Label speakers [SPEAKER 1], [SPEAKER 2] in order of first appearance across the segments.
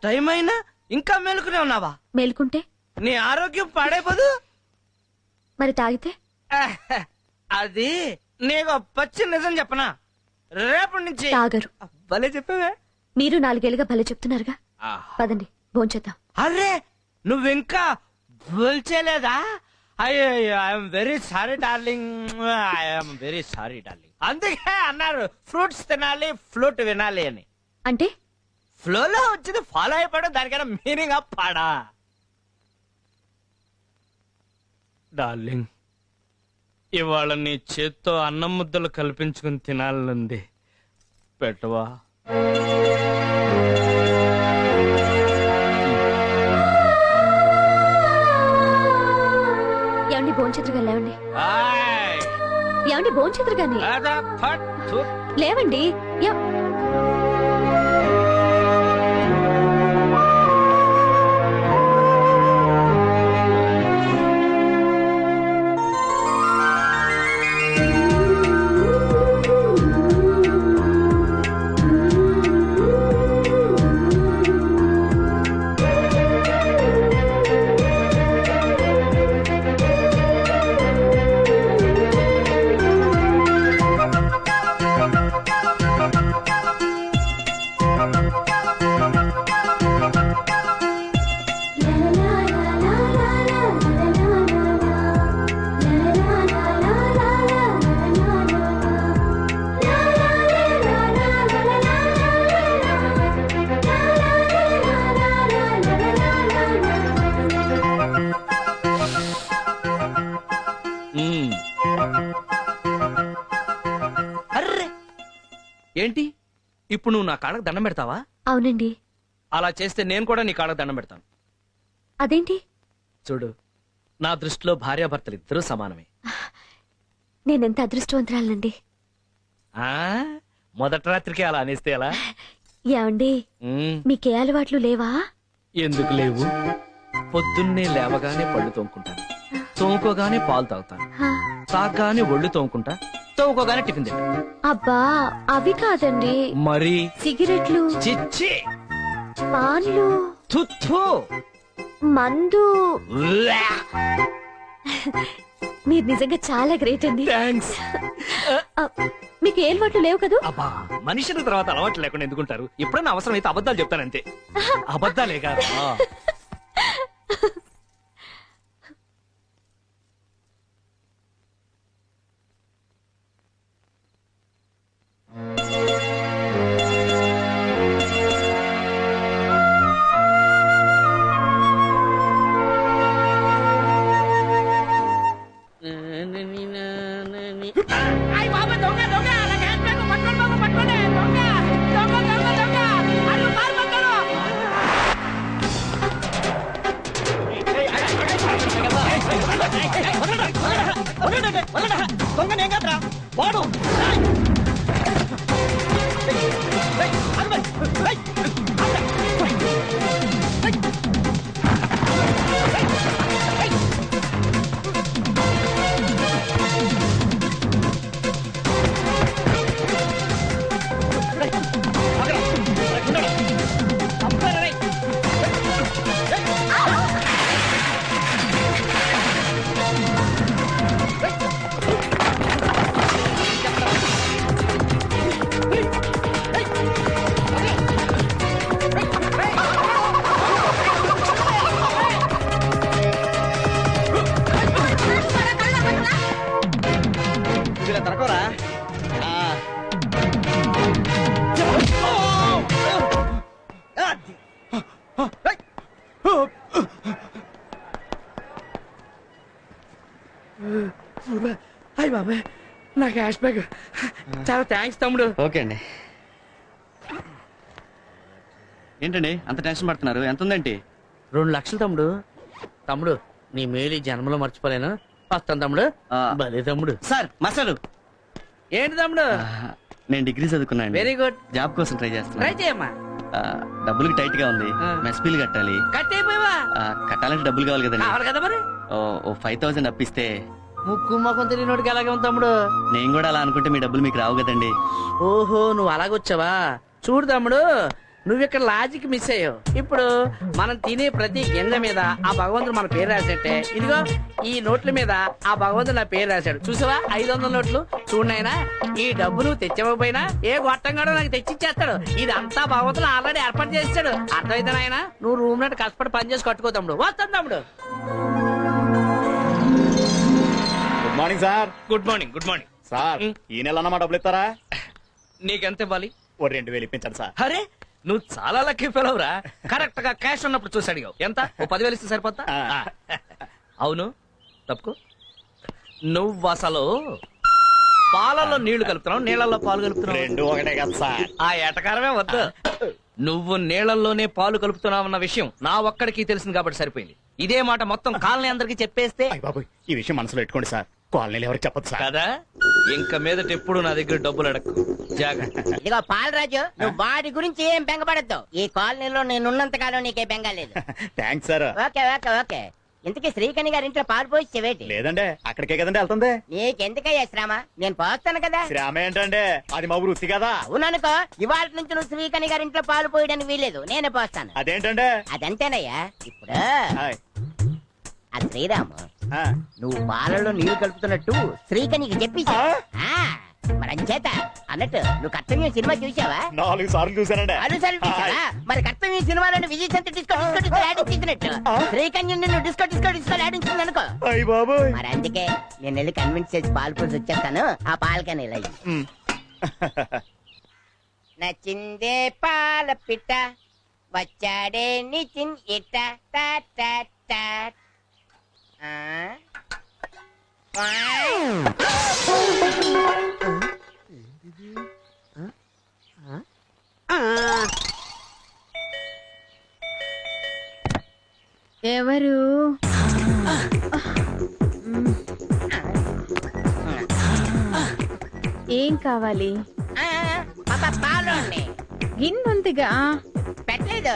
[SPEAKER 1] Time అయినా ఇంకా మేలుకునే ఉన్నావా?
[SPEAKER 2] మేలుకుంటే
[SPEAKER 1] నీ ఆరోగ్యం పాడైపోదు.
[SPEAKER 2] మరి తాగితే
[SPEAKER 1] అది నీకు పచ్చి నిజం చెప్పనా, రేపటి నుంచి
[SPEAKER 2] తాగరు.
[SPEAKER 1] భలే చెప్పావే.
[SPEAKER 2] మీరు 4 ఏళ్ళుగా భలే చెప్తున్నారుగా. పదండి భోంచేద్దాం.
[SPEAKER 1] అరే నువ్వింకా బోల్చేలేదా? అయ్యో I'm very sorry darling, I'm very sorry darling. అందుకే అన్నారు ఫ్రూట్స్ తినాలి ఫ్లూట్ వినాలి అని.
[SPEAKER 2] అంటే
[SPEAKER 1] ఫ్లోలో వచ్చింది ఫాలో అయిపోవడం, దానికైనా మీనింగ్ పాడా. డార్లింగ్ ఇవాళ నీ చేత్తో అన్నం ముద్దలు కల్పించుకుని తినాలనుంది, పెట్టవా?
[SPEAKER 2] ఏమండి భోంచేతురుగా లేవండి. ఏమండి భోంచేతురుగాని లేవండి.
[SPEAKER 1] ఏంటి ఇప్పుడు నువ్వు నా కాళ్ళకు దండం పెడతావా?
[SPEAKER 2] అవునండి.
[SPEAKER 1] అలా చేస్తే నేను కూడా నీ కాళ్ళకు దండం పెడతాను.
[SPEAKER 2] అదేంటి?
[SPEAKER 1] చూడు, నా దృష్టిలో భార్యాభర్తలు ఇద్దరూ సమానమే.
[SPEAKER 2] నేనెంత అదృష్టవంతురాలండి.
[SPEAKER 1] మొదటి రాత్రికి అలా అనేస్తే ఎలా?
[SPEAKER 2] ఏమండి మీకే అలవాట్లు లేవా?
[SPEAKER 1] ఎందుకు లేవు? పొద్దున్నే లేవగానే పళ్ళు తోముకుంటాను, తోముకోగానే పాలు తాగుతాను, తాగగానే ఒళ్ళు తోముకుంటా, తోముకోగానే టిఫిన్ తింటా.
[SPEAKER 2] అబ్బా అవి కాదండి.
[SPEAKER 1] మరి
[SPEAKER 2] సిగరెట్లు,
[SPEAKER 1] చిచ్చి,
[SPEAKER 2] పాన్లు,
[SPEAKER 1] తుత్తు,
[SPEAKER 2] మందు. మీరు నిజంగా చాలా గ్రేట్ అండి.
[SPEAKER 1] థాంక్స్.
[SPEAKER 2] మీకు ఏ అలవాట్లు లేవు కదా?
[SPEAKER 1] అబ్బా మనిషిన తర్వాత అలవాట్లు లేకుండా ఎందుకుంటారు? ఎప్పుడైనా అవసరం అయితే అబద్ధాలు చెప్తానంతే. అబద్ధాలే కాదు. అయ్య బాబాయ్ నా క్యాష్ బ్యాగ్. చాలా థ్యాంక్స్ తమ్ముడు.
[SPEAKER 3] ఓకే అండి. ఏంటండి అంత టెన్షన్ పడుతున్నారు? ఎంత ఉందండి?
[SPEAKER 1] 2 లక్షలు తమ్ముడు. తమ్ముడు నీ మేలు జన్మలో మర్చిపోలేను. వస్తాను తమ్ముడు. భలే తమ్ముడు.
[SPEAKER 3] సార్ మసాలు
[SPEAKER 1] ఏంటి తమ్ముడు?
[SPEAKER 3] నేను డిగ్రీ చదువుకున్నాను.
[SPEAKER 1] Very good.
[SPEAKER 3] జాబ్ కోసం ట్రై చేస్తున్నా.
[SPEAKER 1] ట్రై చేయమ్మా.
[SPEAKER 3] డబ్బులకి టైట్ గా ఉంది. మెస్ బిల్ కట్టాలి.
[SPEAKER 1] కట్టేపోయావా?
[SPEAKER 3] కట్టాలంటే డబ్బులు కావాలి కదండి.
[SPEAKER 1] కావాలి కదా మరి.
[SPEAKER 3] ఓ 5,000 అప్పిస్తే.
[SPEAKER 1] ముక్కు మొఖం తెలియనోడికి అలాగే ఉంది తమ్ముడు.
[SPEAKER 3] నేను కూడా అలా అనుకుంటే మీ డబ్బులు మీకు రావు కదండి.
[SPEAKER 1] ఓహో నువ్వు అలాగొచ్చావా? చూడు తమ్ముడు,
[SPEAKER 4] నువ్వు ఇక్కడ లాజిక్ మిస్ అయ్యావు. ఇప్పుడు మనం తినే ప్రతి గింజ మీద ఆ భగవంతుడు మన పేరు రాసేట్టే, ఇదిగో ఈ నోట్ల మీద ఆ భగవంతుడు నా పేరు రాశాడు. చూసావా 500 నోట్లు? చూడనైనా ఈ డబ్బు నువ్వు తెచ్చకపోయినా ఏ గొట్టంగాడో నాకు తెచ్చిచ్చేస్తాడు. ఇదంతా భగవంతుడు ఆల్రెడీ ఏర్పాటు చేస్తాడు. అర్థమైతే నాయన నువ్వు రూమ్ నట్టు కష్టపడి పని చేసి కట్టుకో తమ్ముడు. వస్తాను తమ్ముడు.
[SPEAKER 5] Good morning sir.
[SPEAKER 1] Good morning. Good morning
[SPEAKER 5] sir ఈ నెల అన్న మా డబ్బులు ఇస్తారా?
[SPEAKER 1] నీకెంత ఇవ్వాలి?
[SPEAKER 5] ఓ 2000 ఇప్పించండి సార్.
[SPEAKER 1] అరే నువ్వు చాలా లక్కీ ఫెలవురా. కరెక్ట్ గా క్యాష్ ఉన్నప్పుడు చూసి అడిగావు. ఎంత? ఓ 10,000 ఇస్తే సరిపోతా?
[SPEAKER 5] ఆ.
[SPEAKER 1] అవును తప్పుకో. నువ్వు అసలు పాలలో నీళ్లు కలుపుతున్నావు, నీళ్లలో పాలు కలుపుతున్నావు.
[SPEAKER 5] రెండు ఒకటే కదా సార్.
[SPEAKER 1] ఆ ఎటకారమే వద్దు. నువ్వు నీళ్లలోనే పాలు కలుపుతున్నావన్న విషయం నా ఒక్కడికి తెలిసింది కాబట్టి సరిపోయింది. ఇదే మాట మొత్తం కాలనీ అందరికి చెప్పేస్తే
[SPEAKER 5] అయ్య బాబోయ్, ఈ విషయం మనసులో పెట్టుకోండి సార్. కాలనీలు ఎవరికి చెప్పదు సార్.
[SPEAKER 1] కదా. ఇంక మీదట ఎప్పుడు నా దగ్గర డబ్బులు అడక్కు. జాగ్రత్త.
[SPEAKER 6] ఇదిగో పాలరాజు, నువ్వు వాడి గురించి ఏం బెంగపడద్దు. ఈ కాలనీలో నేనున్నంత కాలం నీకే బెంగ లేదు.
[SPEAKER 5] Thanks sir.
[SPEAKER 6] Okay okay okay. ఇంతకీ శ్రీకణి గారి ఇంట్లో పాలు పోసేవేటి?
[SPEAKER 5] లేదండి, అక్కడికే కదండి వెళ్తుంది.
[SPEAKER 6] నీకెందుకయ్యా శ్రమ? నేను పోస్తాను కదా.
[SPEAKER 5] శ్రామ ఏంటండి, అది మా వృత్తి కదా.
[SPEAKER 6] అవుననుకో, ఇవాళ నుంచి నువ్వు శ్రీకణి గారి ఇంట్లో పాలు పోయడానికి వీలేదు, నేనే పోస్తాను.
[SPEAKER 5] అదేంటండి?
[SPEAKER 6] అదంతేనయ్యా. ఇప్పుడు
[SPEAKER 5] హాయ్.
[SPEAKER 6] ఆ శ్రీరాము,
[SPEAKER 5] ఆ,
[SPEAKER 6] నువ్వు పాలలో నీళ్లు కలుపుతున్నట్టు శ్రీకణికి చెప్పి మరి అంచేత అన్నట్టు నువ్వు కర్తవ్యం సినిమా చూసావా?
[SPEAKER 5] 4 సార్లు చూసానండి.
[SPEAKER 6] అలుసలు చూసావా? మరి కర్తవ్యం సినిమాలోని విజయ్ సంత డిస్కో ఆడించినట్టు శ్రీకన్యం నిన్ను డిస్కో డిస్కో డిస్కో ఆడించింది అనుకో.
[SPEAKER 5] అయ్య బాబోయ్.
[SPEAKER 6] మరి అందుకే నేను వెళ్ళి కన్విన్స్ చేసి పాలు పోసి వచ్చేస్తాను. ఆ పాలకని ఇలా ఇయ్యి.
[SPEAKER 5] ఉమ్.
[SPEAKER 6] నచ్చిందే పాల పిట్ట వచ్చాడే నిచిన్ ఇట్ట టా టా టా. ఆ?
[SPEAKER 7] ఎవరు? ఏం కావాలి?
[SPEAKER 6] పాలు
[SPEAKER 7] గిన్నుందిగా
[SPEAKER 6] పెట్టలేదు.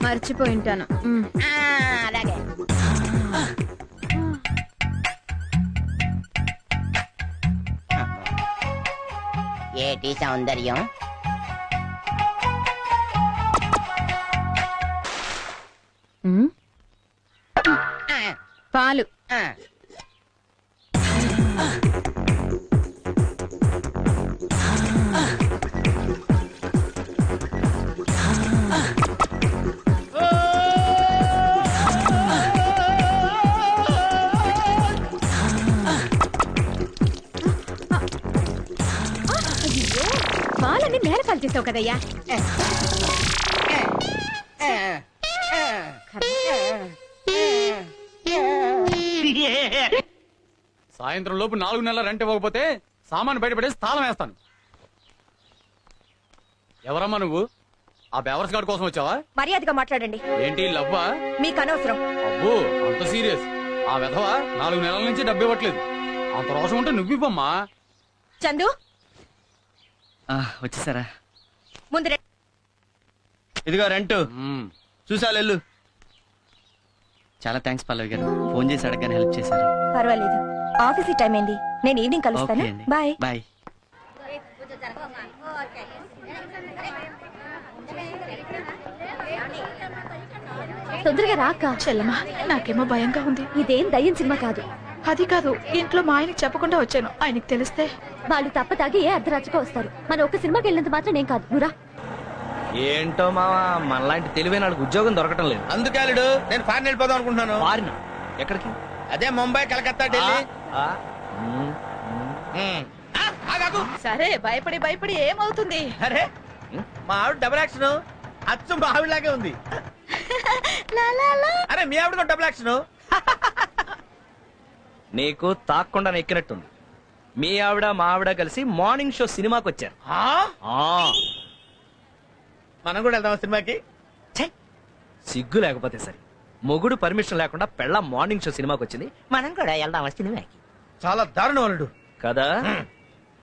[SPEAKER 7] మర్చిపోయింటాను.
[SPEAKER 6] అలాగే ఏటి సౌందర్యం.
[SPEAKER 7] పాలు. పాలన్నీ నేల పాలు చేసావు కదయ్యా.
[SPEAKER 8] సాయంత్రం లోపు 4 నెలల రెంట్ ఇవ్వకపోతే సామాను బయటపడేసి తాళం వేస్తాను. ఎవరమ్మా నువ్వు? ఆ బేవర్స్ గార్డ్ కోసం వచ్చావా?
[SPEAKER 2] మర్యాదగా మాట్లాడండి.
[SPEAKER 8] ఏంటి లవ్వా?
[SPEAKER 2] మీకు అనవసరం.
[SPEAKER 8] అబ్బో అంత సీరియస్. ఆ వెధవ 4 నెలల నుంచి డబ్బు ఇవ్వట్లేదు. అంత రోషం ఉంటే నువ్వివ్వమ్మా.
[SPEAKER 2] చందు
[SPEAKER 3] వచ్చేసారా?
[SPEAKER 2] ముందు
[SPEAKER 3] ఇదిగో రెంట్
[SPEAKER 8] మ్మ్.
[SPEAKER 3] చూసా వెళ్ళు. చాలా థ్యాంక్స్ పల్లవి గారు, ఫోన్ చేసి అడగగానే హెల్ప్ చేశారు.
[SPEAKER 2] పర్వాలేదు. ఆఫీస్ టైం అయింది, నేను ఈవినింగ్ కలుస్తాను.
[SPEAKER 3] ఓకే అండి.
[SPEAKER 2] బాయ్.
[SPEAKER 3] బాయ్.
[SPEAKER 2] తొందరగా రాక.
[SPEAKER 7] చెల్లమా, నాకేమో భయంగా ఉంది.
[SPEAKER 2] ఇదేం దయ్యం సినిమా కాదు.
[SPEAKER 7] అది కాదు, ఇంట్లో మా ఆయనకి చెప్పకుండా వచ్చాను. ఆయనకి తెలిస్తే
[SPEAKER 2] వాళ్ళు తప్ప తాగి ఏ అర్ధరాత్రిగా వస్తారు. మన ఒక్క సినిమాకి వెళ్ళినంత మాత్రం నేను కాదు. నువ్వురా.
[SPEAKER 1] ఏంటో మావా, మనలాంటి తెలివైన వాళ్ళకి ఉద్యోగం దొరకటం లేదు.
[SPEAKER 9] అందుకే అల్లుడు నేను ఫారెన్ వెళ్ళిపోదాం అనుకుంటున్నాను.
[SPEAKER 1] ఫారిన్ ఎక్కడికి?
[SPEAKER 9] అదే ముంబై, కలకత్తా, ఢిల్లీ.
[SPEAKER 1] ఆ, ఉమ్,
[SPEAKER 9] ఉమ్. ఆ, ఆగాగు.
[SPEAKER 7] సరే, భయపడి భయపడి ఏమవుతుంది?
[SPEAKER 9] అరే మా ఆవిడ డబుల్ యాక్షన్ అచ్చు మా ఆవిడలాగే ఉంది. అరే మీ ఆవిడ డబుల్ యాక్షన్.
[SPEAKER 1] నీకు తాక్కుండా ఎక్కినట్టుంది. మీ ఆవిడ మా ఆవిడ కలిసి మార్నింగ్ షో సినిమాకి వచ్చారు. ఆ,
[SPEAKER 9] మనం కూడా వెళ్దాం సినిమాకి.
[SPEAKER 1] ఛే, సిగ్గు లేకపోతే సరే. మొగుడు పర్మిషన్ లేకుండా పెళ్ళ మార్నింగ్ షో సినిమాకి వచ్చింది. మనం కూడా వెళ్దాం సినిమాకి.
[SPEAKER 9] చాలా దారుణం అల్లుడు.
[SPEAKER 1] కదా.